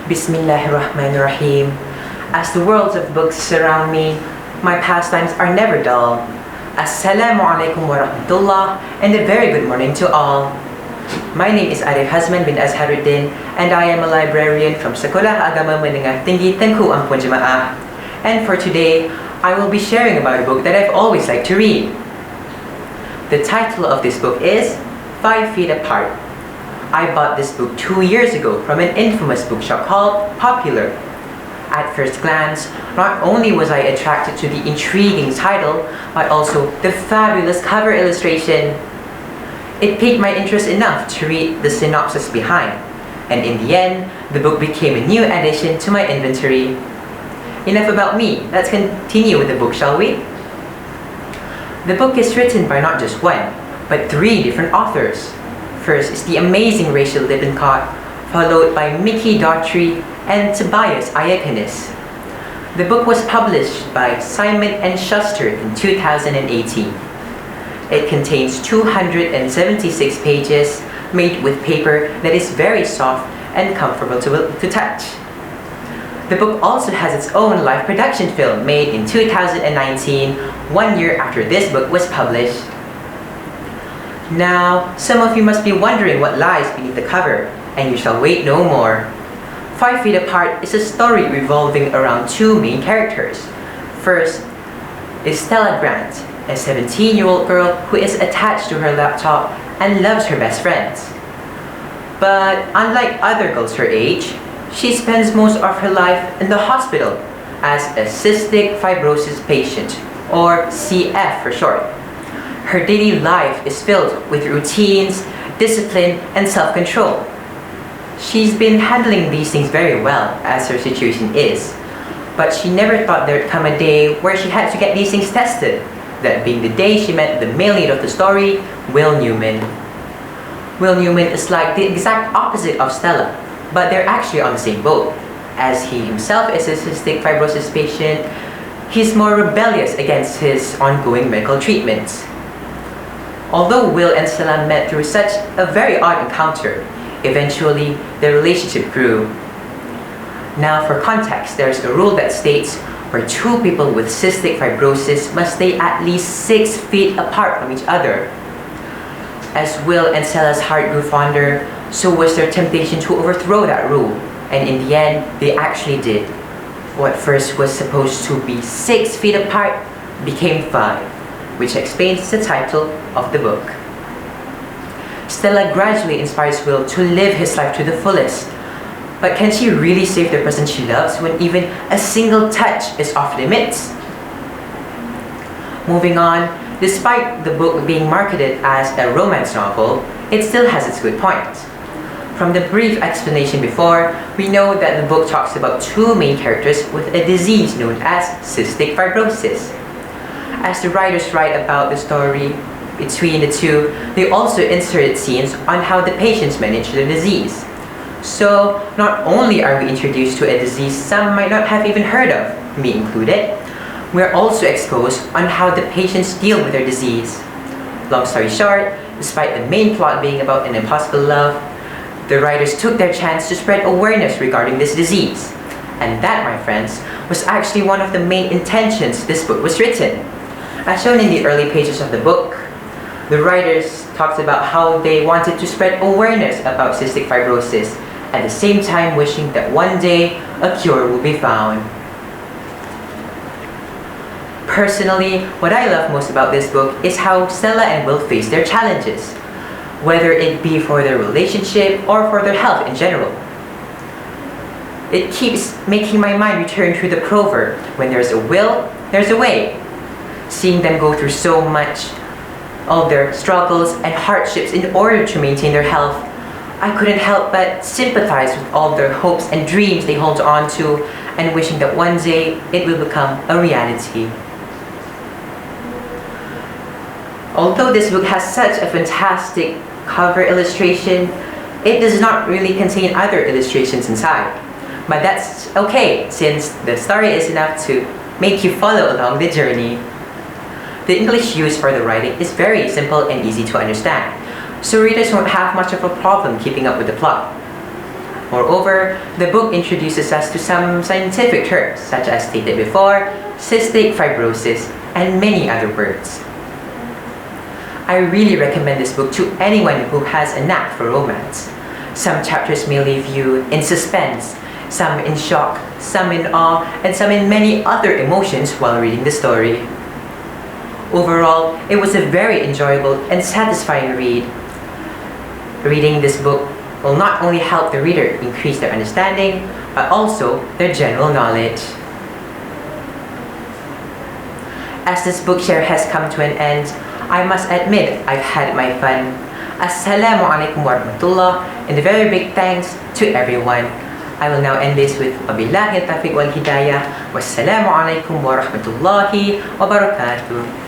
Bismillahirrahmanirrahim. As the worlds of books surround me, my pastimes are never dull. Assalamu alaikum wa rahmatullah, and a very good morning to all. My name is Arif Hazman bin Azharuddin, and I am a librarian from Sekolah Agama Menengah Tinggi Tengku Ampun Jemaah. And for today, I will be sharing about a book that I've always liked to read. The title of this book is 5 Feet Apart. I bought this book 2 years ago from an infamous bookshop called Popular. At first glance, not only was I attracted to the intriguing title, but also the fabulous cover illustration. It piqued my interest enough to read the synopsis behind, and in the end, the book became a new addition to my inventory. Enough about me, let's continue with the book, shall we? The book is written by not just one, but 3 different authors. First is the amazing Rachel Lippincott, followed by Mickey Daughtry and Tobias Iaconis. The book was published by Simon & Schuster in 2018. It contains 276 pages made with paper that is very soft and comfortable to touch. The book also has its own live production film made in 2019, 1 year after this book was published. Now, some of you must be wondering what lies beneath the cover, and you shall wait no more. 5 Feet Apart is a story revolving around 2 main characters. First is Stella Grant, a 17-year-old girl who is attached to her laptop and loves her best friends. But unlike other girls her age, she spends most of her life in the hospital as a cystic fibrosis patient, or CF for short. Her daily life is filled with routines, discipline, and self-control. She's been handling these things very well as her situation is, but she never thought there'd come a day where she had to get these things tested, that being the day she met the male lead of the story, Will Newman. Will Newman is like the exact opposite of Stella, but they're actually on the same boat. As he himself is a cystic fibrosis patient, he's more rebellious against his ongoing medical treatments. Although Will and Stella met through such a very odd encounter, eventually their relationship grew. Now for context, there's a rule that states where 2 people with cystic fibrosis must stay at least 6 feet apart from each other. As Will and Stella's heart grew fonder, so was their temptation to overthrow that rule, and in the end, they actually did. What first was supposed to be 6 feet apart became 5. Which explains the title of the book. Stella gradually inspires Will to live his life to the fullest. But can she really save the person she loves when even a single touch is off limits? Moving on, despite the book being marketed as a romance novel, it still has its good points. From the brief explanation before, we know that the book talks about 2 main characters with a disease known as cystic fibrosis. As the writers write about the story between the 2, they also inserted scenes on how the patients manage the disease. So, not only are we introduced to a disease some might not have even heard of, me included, we are also exposed on how the patients deal with their disease. Long story short, despite the main plot being about an impossible love, the writers took their chance to spread awareness regarding this disease. And that, my friends, was actually one of the main intentions this book was written. As shown in the early pages of the book, the writers talked about how they wanted to spread awareness about cystic fibrosis, at the same time wishing that one day a cure will be found. Personally, what I love most about this book is how Stella and Will face their challenges, whether it be for their relationship or for their health in general. It keeps making my mind return to the proverb, when there's a will, there's a way. Seeing them go through so much, all their struggles and hardships in order to maintain their health, I couldn't help but sympathize with all their hopes and dreams they hold on to, and wishing that one day it will become a reality. Although this book has such a fantastic cover illustration, it does not really contain other illustrations inside. But that's okay, since the story is enough to make you follow along the journey. The English used for the writing is very simple and easy to understand, so readers won't have much of a problem keeping up with the plot. Moreover, the book introduces us to some scientific terms such as stated before, cystic fibrosis, and many other words. I really recommend this book to anyone who has a knack for romance. Some chapters may leave you in suspense, some in shock, some in awe, and some in many other emotions while reading the story. Overall, it was a very enjoyable and satisfying read. Reading this book will not only help the reader increase their understanding, but also their general knowledge. As this book share has come to an end, I must admit I've had my fun. Assalamualaikum warahmatullah, and a very big thanks to everyone. I will now end this with wabillahi taufiq wal hidayah. Wassalamualaikum warahmatullahi wabarakatuh.